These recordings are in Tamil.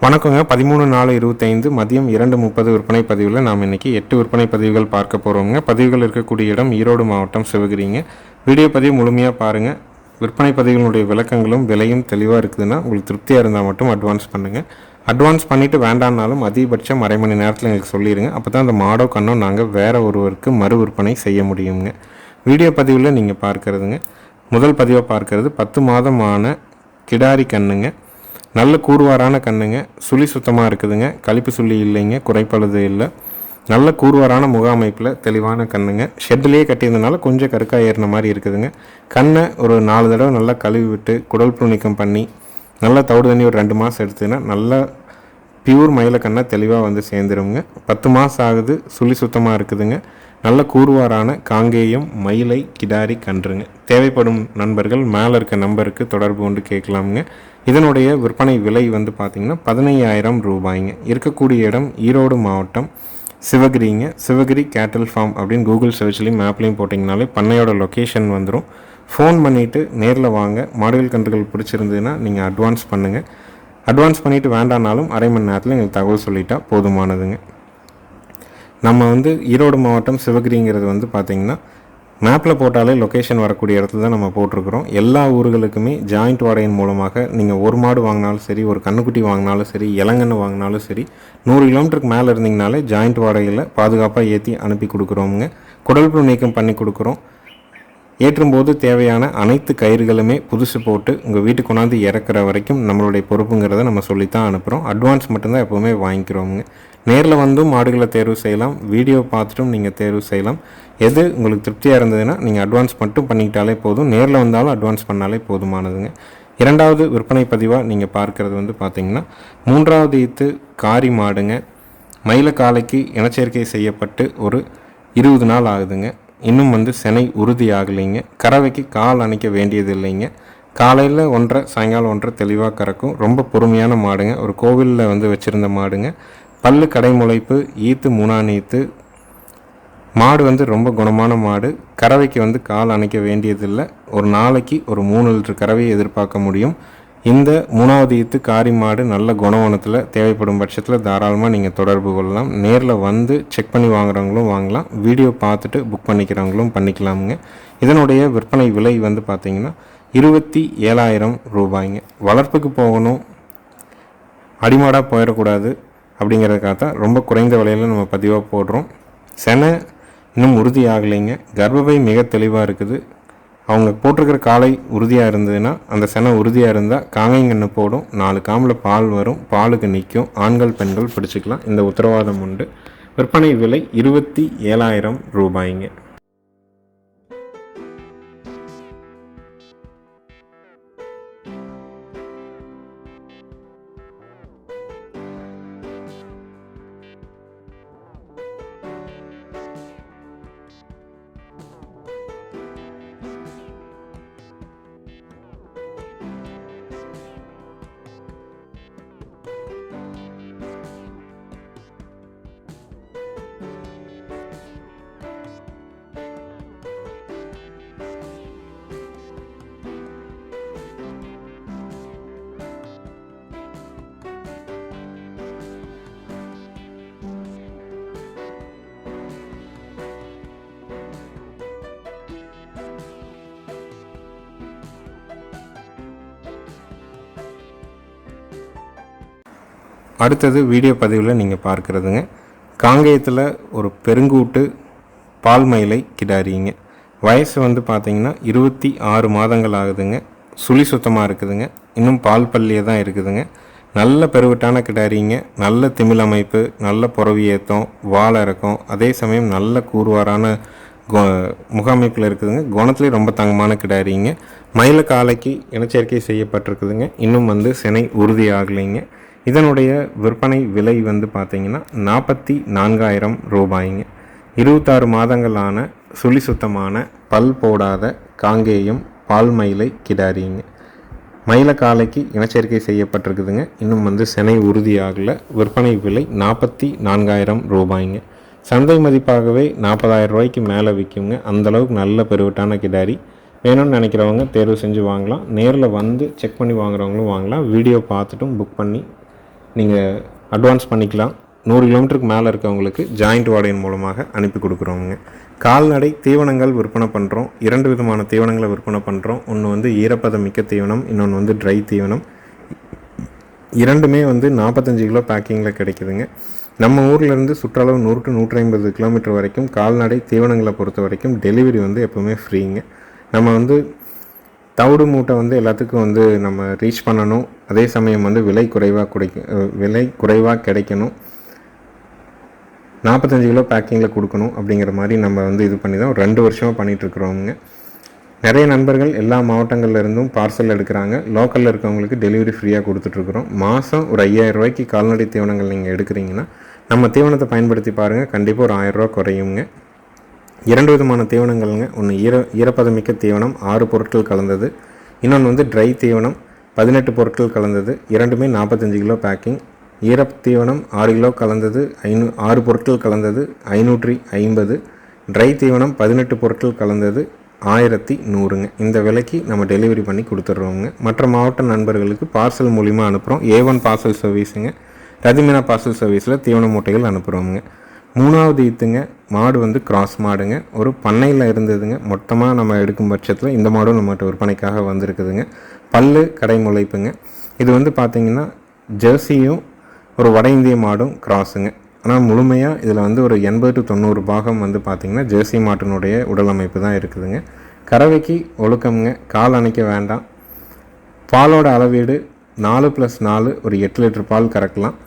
வணக்கங்க. 13/4/25 மதியம் 2:30 விற்பனை பதிவில் நாம் இன்றைக்கி 8 விற்பனை பதிவுகள் பார்க்க போகிறோங்க. பதிவுகள் இருக்கக்கூடிய இடம் ஈரோடு மாவட்டம் சிவகிரிங்க. வீடியோ பதிவு முழுமையாக பாருங்கள். விற்பனை பதிவுகளுடைய விளக்கங்களும் விலையும் தெளிவாக இருக்குதுன்னா உங்களுக்கு திருப்தியாக இருந்தால் மட்டும் அட்வான்ஸ் பண்ணுங்கள். அட்வான்ஸ் பண்ணிவிட்டு வேண்டாம்னாலும் அதிகபட்சம் அரை மணி நேரத்தில் எங்களுக்கு சொல்லிடுங்க. அப்போ தான் அந்த மாடோ கண்ணோ நாங்கள் வேறு ஒருவருக்கு மறு விற்பனை செய்ய முடியுங்க. வீடியோ பதிவில் நீங்கள் பார்க்குறதுங்க, முதல் பதிவாக பார்க்குறது 10 மாதமான கிடாரி கண்ணுங்க. நல்ல கூர்வாரான கண்ணுங்க. சுழி சுத்தமாக இருக்குதுங்க. கழிப்பு சுள்ளி இல்லைங்க, குறைப்பழுது இல்லை. நல்ல கூர்வாரான முக அமைப்பில் தெளிவான கண்ணுங்க. ஷெட்லேயே கட்டியிருந்தனால கொஞ்சம் கருக்காக ஏறின மாதிரி இருக்குதுங்க. கண்ணை ஒரு 4 தடவை நல்லா கழுவி விட்டு குடல் புழு நீக்கம் பண்ணி நல்லா தவிடு தண்ணி ஒரு 2 மாதம் எடுத்துன்னா நல்லா பியூர் மயில கண்ணை தெளிவாக வந்து சேர்ந்துருங்க. 10 மாதம் ஆகுது. சுழி சுத்தமாக இருக்குதுங்க. நல்ல கூர்வாரான காங்கேயம் மயிலை கிடாரி கன்றுங்க. தேவைப்படும் நண்பர்கள் மேலே இருக்க நம்பருக்கு தொடர்பு கொண்டு கேட்கலாமுங்க. இதனுடைய விற்பனை விலை வந்து பார்த்திங்கன்னா 15,000 ரூபாய்ங்க. இருக்கக்கூடிய இடம் ஈரோடு மாவட்டம் சிவகிரிங்க. சிவகிரி கேட்டில் ஃபார்ம் அப்படின்னு கூகுள் சர்ச்லேயும் மேப்லேயும் போட்டிங்கனாலே பண்ணையோட லொக்கேஷன் வந்துடும். ஃபோன் பண்ணிவிட்டு நேரில் வாங்க. மாடுகள் கன்றுகள் பிடிச்சிருந்ததுன்னா நீங்கள் அட்வான்ஸ் பண்ணுங்கள். அட்வான்ஸ் பண்ணிவிட்டு வேண்டானாலும் அரை மணி நேரத்தில் எங்களுக்கு தகவல் சொல்லிட்டா போதுமானதுங்க. நம்ம வந்து ஈரோடு மாவட்டம் சிவகிரிங்கிறது வந்து பார்த்திங்கன்னா மேப்பில் போட்டாலே லொக்கேஷன் வரக்கூடிய இடத்துல தான் நம்ம போட்டிருக்கிறோம். எல்லா ஊர்களுக்குமே ஜாயிண்ட் வாடகையின் மூலமாக நீங்கள் ஒரு மாடு வாங்கினாலும் சரி, ஒரு கண்ணுக்குட்டி வாங்கினாலும் சரி, இளங்கன்று வாங்கினாலும் சரி, 100 கிலோமீட்டருக்கு மேலே இருந்தீங்கனாலே ஜாயிண்ட் வாடகையில் பாதுகாப்பாக ஏற்றி அனுப்பி கொடுக்குறோமுங்க. குடல் புழு நீக்கம் பண்ணி கொடுக்குறோம். ஏற்றும்போது தேவையான அனைத்து கயிறுகளுமே புதுசு போட்டு உங்கள் வீட்டுக்கு கொண்டாந்து இறக்குற வரைக்கும் நம்மளுடைய பொறுப்புங்கிறத நம்ம சொல்லித்தான் அனுப்புகிறோம். அட்வான்ஸ் மட்டும்தான் எப்போவுமே வாங்கிக்கிறோமுங்க. நேரில் வந்தும் மாடுகளை தேர்வு செய்யலாம். வீடியோ பார்த்துட்டும் நீங்கள் தேர்வு செய்யலாம். எது உங்களுக்கு திருப்தியாக இருந்ததுன்னா நீங்கள் அட்வான்ஸ் மட்டும் பண்ணிக்கிட்டாலே போதும். நேரில் வந்தாலும் அட்வான்ஸ் பண்ணாலே போதுமானதுங்க. இரண்டாவது விற்பனை பதிவாக நீங்கள் பார்க்குறது வந்து பார்த்திங்கன்னா 3வது ஈத்து காரி மாடுங்க. மயில காலைக்கு இனச்சேர்க்கை செய்யப்பட்டு ஒரு 20 நாள் ஆகுதுங்க. இன்னும் வந்து செனை உறுதி ஆகலைங்க. கறவைக்கு கால் அணைக்க வேண்டியது இல்லைங்க. காலையில் 1:30 சாயங்காலம் 1:30 தெளிவாக கறக்கும். ரொம்ப பொறுமையான மாடுங்க. ஒரு கோவிலில் வந்து வச்சுருந்த மாடுங்க. பல்லு கடைமுளைப்பு, ஈத்து 3ஆம் ஈத்து. மாடு வந்து ரொம்ப குணமான மாடு. கறவைக்கு வந்து கால் அணைக்க வேண்டியதில்லை. ஒரு நாளைக்கு ஒரு 3 லிட்டர் கறவையை எதிர்பார்க்க முடியும். இந்த 3வது ஈத்து காரி மாடு நல்ல குணவனத்தில் தேவைப்படும் பட்சத்தில் தாராளமாக நீங்கள் தொடர்பு கொள்ளலாம். நேரில் வந்து செக் பண்ணி வாங்குறவங்களும் வாங்கலாம். வீடியோ பார்த்துட்டு புக் பண்ணிக்கிறவங்களும் பண்ணிக்கலாமுங்க. இதனுடைய விற்பனை விலை வந்து பார்த்திங்கன்னா 27,000 ரூபாய்ங்க. வளர்ப்புக்கு போகணும், அடிமாடாக போயிடக்கூடாது அப்படிங்கிறதுக்காக தான் ரொம்ப குறைந்த விலையில் நம்ம பதிவாக போடுறோம். செனை இன்னும் உறுதி ஆகலைங்க. கர்ப்பப்பை மிக தெளிவாக இருக்குது. அவங்க போட்டிருக்கிற காலை உறுதியாக இருந்ததுன்னா, அந்த செனை உறுதியாக இருந்தால் காங்கைங்கன்று போடும். 4 காம்பில் பால் வரும். பாலுக்கு நிற்கும். ஆண்கள் பெண்கள் பிடிச்சிக்கலாம். இந்த உத்தரவாதம் உண்டு. விற்பனை விலை 27,000 ரூபாய்ங்க. அடுத்தது வீடியோ பதிவில் நீங்கள் பார்க்குறதுங்க, காங்கேயத்தில் ஒரு பெருங்கூட்டு பால் மயிலை கிடாரிங்க. வயசு வந்து பார்த்திங்கன்னா 26 மாதங்கள் ஆகுதுங்க. சுழி சுத்தமாக இருக்குதுங்க. இன்னும் பால் பள்ளியே தான் இருக்குதுங்க. நல்ல பெருவிட்டான கிடாரிங்க. நல்ல திமிழ் அமைப்பு, நல்ல புறவி ஏற்றம், வால் இறக்கம், அதே சமயம் நல்ல கூர்வாரான முக அமைப்பில் இருக்குதுங்க. குணத்துலேயும் ரொம்ப தங்கமான கிடாரிங்க. மயில காலைக்கு இனச்சேர்க்கை செய்யப்பட்டிருக்குதுங்க. இன்னும் வந்து செனை உறுதி ஆகலைங்க. இதனுடைய விற்பனை விலை வந்து பார்த்திங்கன்னா 44,000 ரூபாய்ங்க. 26 மாதங்களான சுழி சுத்தமான பல் போடாத காங்கேயம் பால் மயிலை கிடாரிங்க. மயில காலைக்கு இனச்சேர்க்கை செய்யப்பட்டிருக்குதுங்க. இன்னும் வந்து செனை உறுதி ஆகலை. விற்பனை விலை 44,000 ரூபாய்ங்க. சந்தை மதிப்பாகவே 40,000 ரூபாய்க்கு மேலே விற்குங்க. அந்தளவுக்கு நல்ல பெருவிட்டான கிடாரி. வேணும்னு நினைக்கிறவங்க தேர்வு செஞ்சு வாங்கலாம். நேரில் வந்து செக் பண்ணி வாங்குறவங்களும் வாங்கலாம். வீடியோ பார்த்துட்டும் புக் பண்ணி நீங்கள் அட்வான்ஸ் பண்ணிக்கலாம். 100 கிலோமீட்டருக்கு மேலே இருக்கவங்களுக்கு ஜாயிண்ட் வாடகையின் மூலமாக அனுப்பி கொடுக்குறோங்க. கால்நடை தீவனங்கள் விற்பனை பண்ணுறோம். 2 விதமான தீவனங்களை விற்பனை பண்ணுறோம். ஒன்று வந்து ஈரப்பதம் மிக்க தீவனம், இன்னொன்று வந்து ட்ரை தீவனம். இரண்டுமே வந்து 45 கிலோ பேக்கிங்கில் கிடைக்குதுங்க. நம்ம ஊர்லேருந்து சுற்றளவு 100 to 150 கிலோமீட்டர் வரைக்கும் கால்நடை தீவனங்களை பொறுத்த வரைக்கும் டெலிவரி வந்து எப்போவுமே ஃப்ரீங்க. நம்ம வந்து தவிடு மூட்டை வந்து எல்லாத்துக்கும் வந்து நம்ம ரீச் பண்ணணும். அதே சமயம் வந்து விலை குறைவாக கிடைக்கணும். 45 கிலோ பேக்கிங்கில் கொடுக்கணும் அப்படிங்கிற மாதிரி நம்ம வந்து இது பண்ணி தான் 2 வருஷமாக பண்ணிகிட்ருக்குறோங்க. நிறைய நண்பர்கள் எல்லா மாவட்டங்கள்லேருந்தும் பார்சல் எடுக்கிறாங்க. லோக்கலில் இருக்கவங்களுக்கு டெலிவரி ஃப்ரீயாக கொடுத்துட்ருக்குறோம். மாதம் ஒரு 5000 ரூபாய்க்கு கால்நடை தீவனங்கள் நீங்கள் எடுக்கிறீங்கன்னா நம்ம தீவனத்தை பயன்படுத்தி பாருங்கள், கண்டிப்பாக ஒரு 1000 ரூபா குறையுங்க. 2 விதமான தீவனங்கள்ங்க. ஒன்று ஈரப்பதமிக்க தீவனம் 6 பொருட்கள் கலந்தது, இன்னொன்று வந்து ட்ரை தீவனம் 18 பொருட்கள் கலந்தது. இரண்டுமே 45 கிலோ பேக்கிங். ஈரத்தீவனம் 6 கிலோ கலந்தது 6 பொருட்கள் கலந்தது 550. ட்ரை தீவனம் 18 பொருட்கள் கலந்தது 1100ங்க. இந்த விலைக்கு நம்ம டெலிவரி பண்ணி கொடுத்துட்றோங்க. மற்ற மாவட்ட நண்பர்களுக்கு பார்சல் மூலிமா அனுப்புகிறோம். A1 parcel சர்வீஸுங்க. ரதிமினா பார்சல் சர்வீஸில் தீவன மூட்டைகள் அனுப்புகிறோங்க. 3வது ஈத்துங்க, மாடு வந்து கிராஸ் மாடுங்க. ஒரு பண்ணையில் இருந்ததுங்க. மொத்தமாக நம்ம எடுக்கும் பட்சத்தில் இந்த மாடும் நம்மகிட்ட விற்பனைக்காக வந்திருக்குதுங்க. பல்லு கடை முளைப்புங்க. இது வந்து பார்த்திங்கன்னா ஜெர்சியும் ஒரு வட இந்திய மாடும் கிராஸுங்க. ஆனால் முழுமையாக இதில் வந்து ஒரு 80 to 90 பாகம் வந்து பார்த்திங்கன்னா ஜெர்சி மாட்டினுடைய உடல் அமைப்பு தான் இருக்குதுங்க. கறவைக்கு ஒழுக்கம்ங்க. கால் அணைக்க வேண்டாம். பாலோட அளவீடு 4+4 ஒரு 8 லிட்டர் பால் கறக்கலாம்.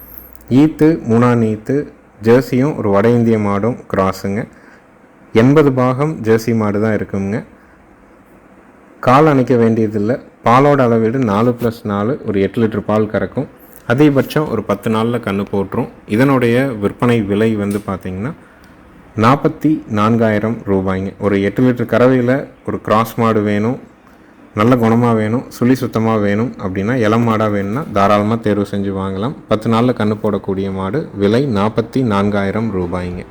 ஈத்து 3ஆம் ஈத்து, ஜெர்சியும் ஒரு வட இந்திய மாடும் கிராஸுங்க. 80 பாகம் ஜெர்சி மாடு தான் இருக்குங்க. கால் அணைக்க வேண்டியதில்லை. பாலோட அளவீடு 4+4 ஒரு 8 லிட்டர் பால் கறக்கும். அதிகபட்சம் ஒரு 10 நாளில் கன்று போட்டுரும். இதனுடைய விற்பனை விலை வந்து பார்த்திங்கன்னா 44,000 ரூபாய்ங்க. ஒரு 8 லிட்டர் கறவையில் ஒரு கிராஸ் மாடு வேணும், நல்ல குணமாக வேணும், சுழி சுத்தமாக வேணும் அப்படின்னா இளம் மாடாக வேணும்னா தாராளமாக தேர்வு செஞ்சு வாங்கலாம். 10 நாளில் கன்று போடக்கூடிய மாடு. விலை 44,000 ரூபாய்ங்க.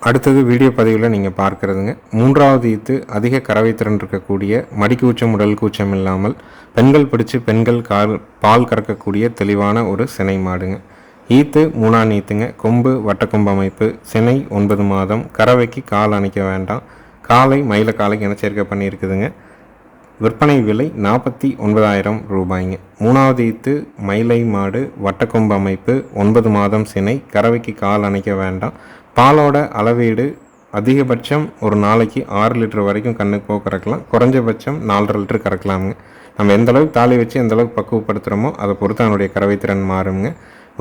அடுத்தது வீடியோ பதிவில் நீங்கள் பார்க்குறதுங்க 3வது ஈத்து அதிக கறவை திறன் இருக்கக்கூடிய, மடிக்கூச்சம் உடல் கூச்சம் இல்லாமல் பெண்கள் பிடிச்சி பெண்கள் பால் கறக்கக்கூடிய தெளிவான ஒரு சினை மாடுங்க. ஈத்து 3ஆம் ஈத்துங்க. கொம்பு வட்டக்கொம்பு அமைப்பு. சினை 9 மாதம். கறவைக்கு கால் அணைக்க வேண்டாம். காலை மயில காலைக்கு இனச்சேர்க்கை பண்ணியிருக்குதுங்க. விற்பனை விலை 49,000 ரூபாய்ங்க. 3வது ஈத்து மயிலை மாடு, வட்டக்கொம்பு அமைப்பு, 9 மாதம் சினை. கறவைக்கு கால் அணைக்க வேண்டாம். பாலோட அளவீடு அதிகபட்சம் ஒரு நாளைக்கு 6 லிட்டர் வரைக்கும் கண்ணுக்கு போக கறக்கலாம். குறைஞ்சபட்சம் 4.5 லிட்டர் கறக்கலாமுங்க. நம்ம எந்தளவுக்கு தாலி வச்சு எந்தளவுக்கு பக்குவப்படுத்துகிறோமோ அதை பொறுத்து அதனுடைய கறவை திறன் மாறுங்க.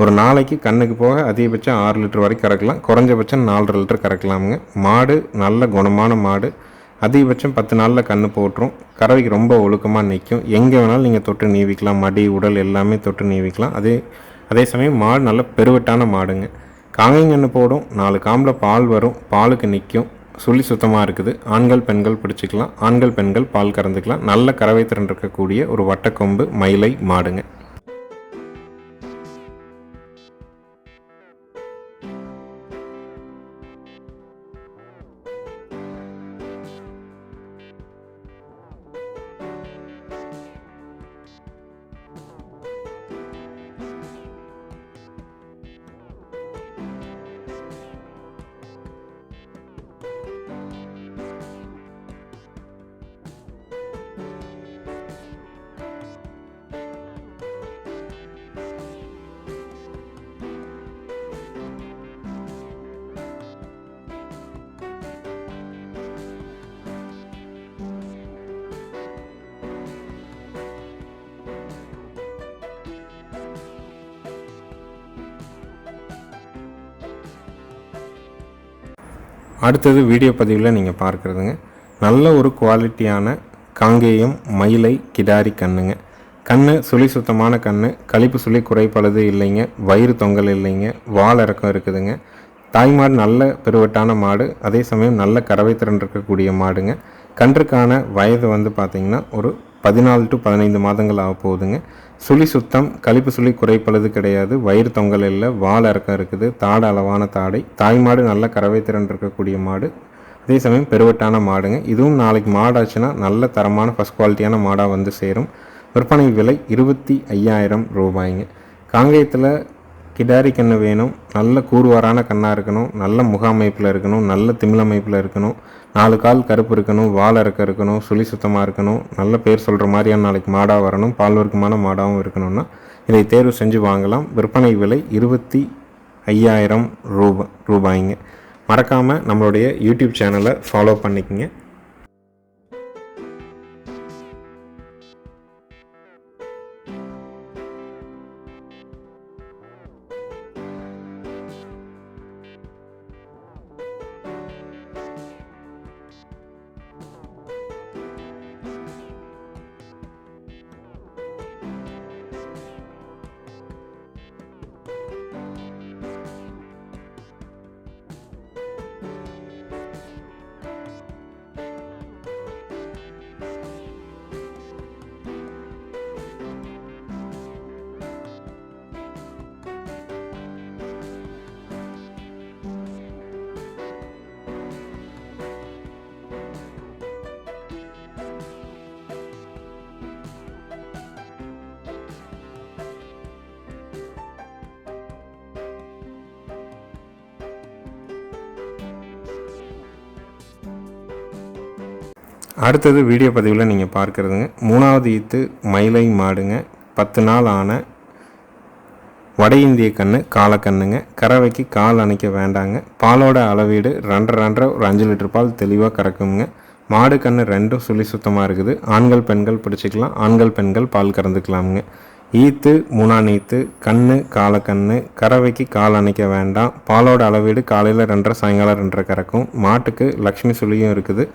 ஒரு நாளைக்கு கண்ணுக்கு போக அதிகபட்சம் 6 லிட்டர் வரைக்கும் கறக்கலாம். குறைஞ்சபட்சம் 4.5 லிட்டர் கறக்கலாமுங்க. மாடு நல்ல குணமான மாடு. அதிகபட்சம் 10 நாளில் கன்று போட்டுரும். கறவைக்கு ரொம்ப ஒழுக்கமாக நிற்கும். எங்கே வேணாலும் நீங்கள் தொட்டு நீவிக்கலாம். மடி உடல் எல்லாமே தொட்டு நீவிக்கலாம். அதே சமயம் மாடு நல்ல பெருவட்டான மாடுங்க. காங்கைங்கன்று போடும். 4 காம்பில் பால் வரும். பாலுக்கு நிற்கும். சுழி சுத்தமாக இருக்குது. ஆண்கள் பெண்கள் பிடிச்சிக்கலாம். ஆண்கள் பெண்கள் பால் கறந்துக்கலாம். நல்ல கறவை திறன் இருக்கக்கூடிய ஒரு வட்டக்கொம்பு மயிலை மாடுங்க. அடுத்தது வீடியோ பதிவில் நீங்கள் பார்க்குறதுங்க நல்ல ஒரு குவாலிட்டியான காங்கேயம் மயிலை கிடாரி கண்ணுங்க. கண்ணு சுழி சுத்தமான கண்ணு, கழிப்பு சுழி குறைப்பழுது இல்லைங்க, வயிறு தொங்கல் இல்லைங்க, வால் இறக்கம் இருக்குதுங்க. தாய்மாடு நல்ல பெருவட்டான மாடு, அதே சமயம் நல்ல கறவை திறன் இருக்கக்கூடிய மாடுங்க. கன்றுக்கான வயது பார்த்திங்கன்னா ஒரு 14 to 15 மாதங்கள் ஆக போகுதுங்க. சுழி சுத்தம், கழிப்பு சுழி குறைப்பழுது கிடையாது, வயிறு தொங்கல் இல்லை, வால் இறக்கம் இருக்குது, தாடை அளவான தாடை. தாய்மாடு நல்ல கறவை திறன் இருக்கக்கூடிய மாடு, அதே சமயம் பெருவட்டான மாடுங்க. இதுவும் நாளைக்கு மாடாச்சுன்னா நல்ல தரமான ஃபஸ்ட் குவாலிட்டியான மாடாக சேரும். விற்பனை விலை 25,000 ரூபாய்ங்க. காங்கேயத்தில் கிடாரி கன்று வேணும், நல்ல கூறுவாரான கண்ணாக இருக்கணும், நல்ல முக அமைப்பில் இருக்கணும், நல்ல திமிழ் அமைப்பில் இருக்கணும், 4 கால் கருப்பு இருக்கணும், வால் இறக்கம் இருக்கணும், சுழி சுத்தமாக இருக்கணும், நல்ல பேர் சொல்கிற மாதிரியான நாளைக்கு மாடாக வரணும், பால் வர்க்கமான மாடாகவும் இருக்கணும்னா இதை தேர்வு செஞ்சு வாங்கலாம். விற்பனை விலை 25,000 ரூபாய்ங்க. மறக்காமல் நம்மளுடைய யூடியூப் சேனலை ஃபாலோ பண்ணிக்கங்க. அடுத்தது வீடியோ பதிவில் நீங்கள் பார்க்குறதுங்க 3வது ஈத்து மயிலை மாடுங்க. 10 நாள் ஆன வட இந்திய கன்று காலக்கண்ணுங்க. கறவைக்கு கால் அணைக்க வேண்டாங்க. பாலோட அளவீடு 2.5 ஒரு 5 லிட்டர் பால் தெளிவாக கறக்குங்க. மாடு கன்று 2 சுழி சுத்தமாக இருக்குது. ஆண்கள் பெண்கள் பிடிச்சிக்கலாம், ஆண்கள் பெண்கள் பால் கறந்துக்கலாமுங்க. ஈத்து 3ஆம் ஈத்து கன்று காலக்கண்ணு. கறவைக்கு கால் அணைக்க வேண்டாம். பாலோட அளவீடு காலையில் 2.5 சாயங்காலம் 2.5 கறக்கும். மாட்டுக்கு லக்ஷ்மி சுழியும் இருக்குது,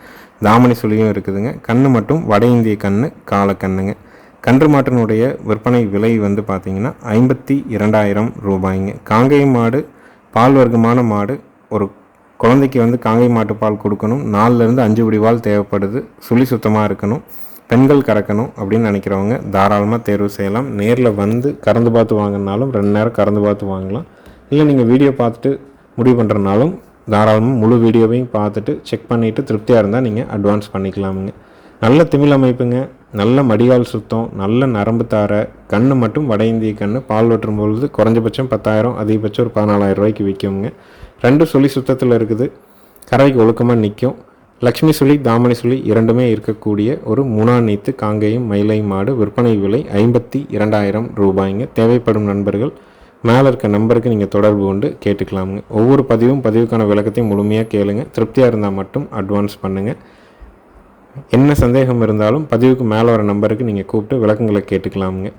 தாமணி சுழியும் இருக்குதுங்க. கன்று மட்டும் வட இந்திய கன்று காலக்கண்ணுங்க. கன்று மாட்டினுடைய விற்பனை விலை பார்த்திங்கன்னா 52,000 ரூபாய்ங்க. காங்கேயம் மாடு பால் வர்க்கமான மாடு. ஒரு குழந்தைக்கு காங்கேய மாட்டு பால் கொடுக்கணும், 4லேருந்து 5 படி பால் தேவைப்படுது. சுழி சுத்தமாக இருக்கணும், பெண்கள் கறக்கணும் அப்படின்னு நினைக்கிறவங்க தாராளமாக தேர்வு செய்யலாம். நேரில் கறந்து பார்த்து வாங்கினாலும் 2 நேரம் கறந்து பார்த்து வாங்கலாம். இல்லை நீங்கள் வீடியோ பார்த்துட்டு முடிவு பண்ணுறனாலும் தாராளமாக முழு வீடியோவையும் பார்த்துட்டு செக் பண்ணிவிட்டு திருப்தியாக இருந்தால் நீங்கள் அட்வான்ஸ் பண்ணிக்கலாமுங்க. நல்ல திமிழ் அமைப்புங்க, நல்ல மடிகால் சுத்தம், நல்ல நரம்பு தாரை. கன்று மட்டும் வட இந்திய கன்று. பால் வெட்டும் பொழுது குறைஞ்சபட்சம் 10,000, அதிகபட்சம் ஒரு 14,000 ரூபாய்க்கு விற்குங்க. 2 சுழி சுத்தத்தில் இருக்குது. கறவைக்கு ஒழுக்கமாக நிற்கும். லக்ஷ்மி சுழி தாமணி சுழி இரண்டுமே இருக்கக்கூடிய ஒரு 3ஆம் ஈத்து காங்கேயம் மயிலை மாடு. விற்பனை விலை 52,000 ரூபாய்ங்க. தேவைப்படும் நண்பர்கள் மேலே இருக்க நம்பருக்கு நீங்கள் தொடர்பு கொண்டு கேட்டுக்கலாமுங்க. ஒவ்வொரு பதிவுக்கான விளக்கத்தையும் முழுமையாக கேளுங்க. திருப்தியாக இருந்தால் மட்டும் அட்வான்ஸ் பண்ணுங்கள். என்ன சந்தேகம் இருந்தாலும் பதிவுக்கு மேலே வர நம்பருக்கு நீங்கள் கூப்பிட்டு விளக்கங்களை கேட்டுக்கலாமுங்க.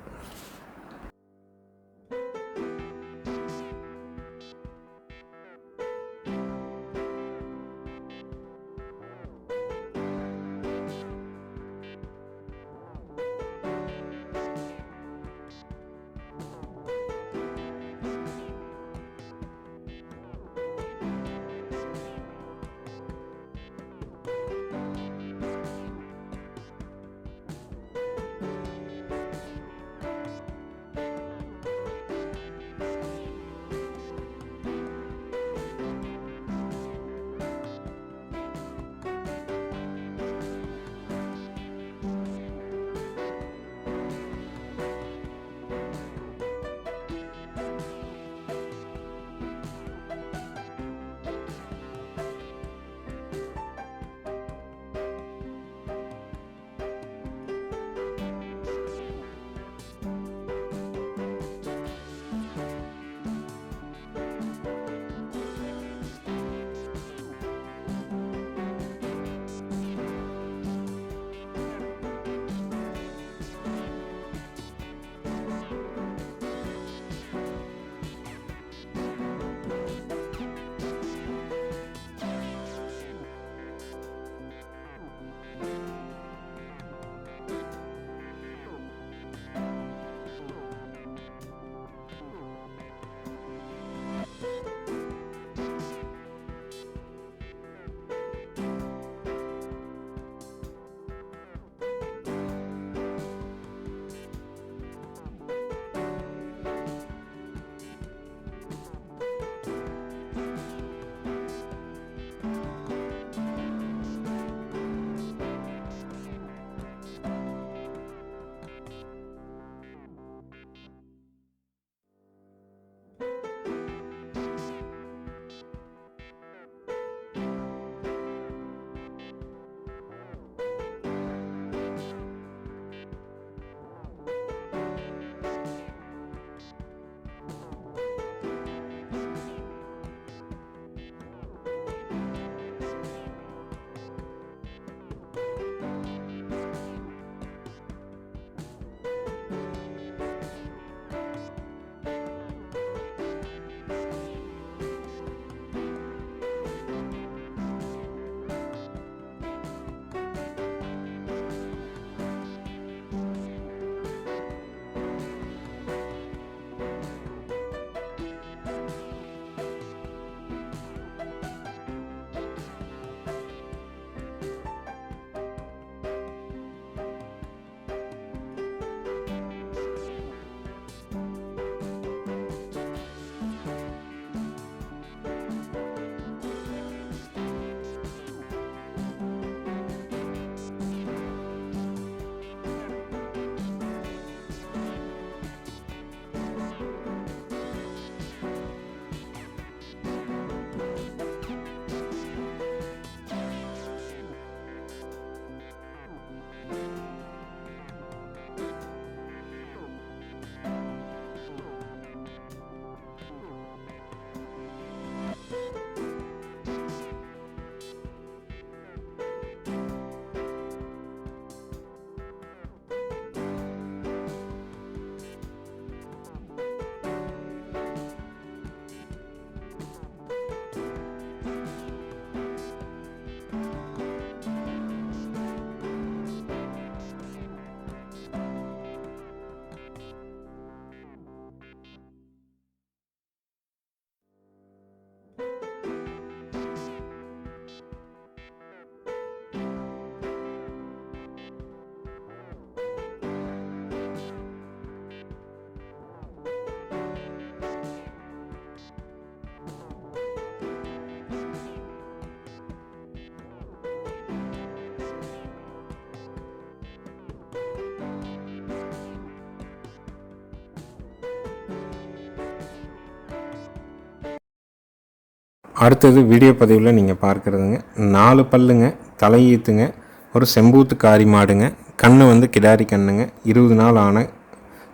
அடுத்தது வீடியோ பதிவில் நீங்கள் பார்க்குறதுங்க 4 பல்லுங்க, தலையீத்துங்க, ஒரு செம்பூத்து காரி மாடுங்க. கண்ணு வந்து கிடாரி கண்ணுங்க, 20 நாள் ஆன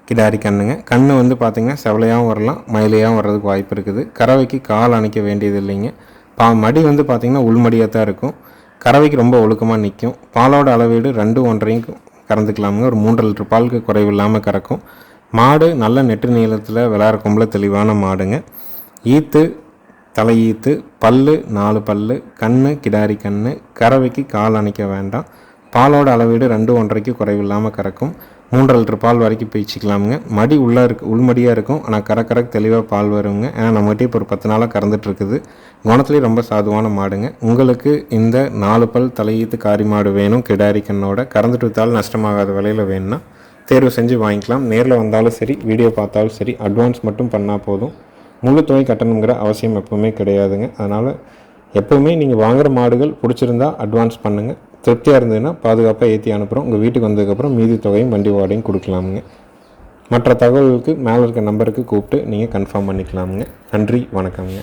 கிடாரி கண்ணுங்க. கண்ணு வந்து பார்த்திங்கன்னா செவலையாகவும் வரலாம், மயிலையாகவும் வர்றதுக்கு வாய்ப்பு இருக்குது. கறவைக்கு கால் அணைக்க வேண்டியது இல்லைங்க. மடி வந்து பார்த்திங்கன்னா உள்மடியாக தான் இருக்கும். கறவைக்கு ரொம்ப ஒழுக்கமாக நிற்கும். பாலோட அளவீடு 2-1.5 கறந்துக்கலாமுங்க. ஒரு 3 லிட்டர் பாலுக்கு குறைவு இல்லாமல் கறக்கும். மாடு நல்ல நெட்டு நீளத்தில் விளாட கொம்பில் தெளிவான மாடுங்க. ஈத்து தலையீத்து, பல்லு 4 பல்லு, கண்ணு கிடாரி கண்ணு. கறவைக்கு கால் அணைக்க வேண்டாம். பாலோட அளவீடு 2-1.5 குறைவில்லாமல் கறக்கும். 3 லிட்டர் பால் வரைக்கும் பீச்சிக்கலாமுங்க. மடி உள்மடியாக இருக்கும். ஆனால் கறக்கு தெளிவாக பால் வருங்க. ஏன்னா நம்மகிட்ட இப்போ ஒரு 10 நாளாக கறந்துட்டுருக்குது. குணத்துலேயும் ரொம்ப சாதுவான மாடுங்க. உங்களுக்கு இந்த 4 பல் தலையீத்து காரி மாடு வேணும் கிடாரி கண்ணோட, கறந்துட்டு விற்றாலும் நஷ்டமாகாத விலையில் வேணும்னா தேர்வு செஞ்சு வாங்கிக்கலாம். நேரில் வந்தாலும் சரி, வீடியோ பார்த்தாலும் சரி, அட்வான்ஸ் மட்டும் பண்ணால் போதும். முழு தொகை கட்டணுங்கிற அவசியம் எப்போவுமே கிடையாதுங்க. அதனால் எப்போவுமே நீங்கள் வாங்குகிற மாடுகள் பிடிச்சிருந்தா அட்வான்ஸ் பண்ணுங்கள். திருப்தியாக இருந்ததுன்னா பாதுகாப்பாக ஏற்றி அனுப்புகிறோம். உங்கள் வீட்டுக்கு வந்ததுக்கப்புறம் மீதி தொகையும் வண்டி வாடகையும் கொடுக்கலாமுங்க. மற்ற தகவல்களுக்கு மேலே இருக்க நம்பருக்கு கூப்பிட்டு நீங்கள் கன்ஃபார்ம் பண்ணிக்கலாமுங்க. நன்றி, வணக்கம்ங்க.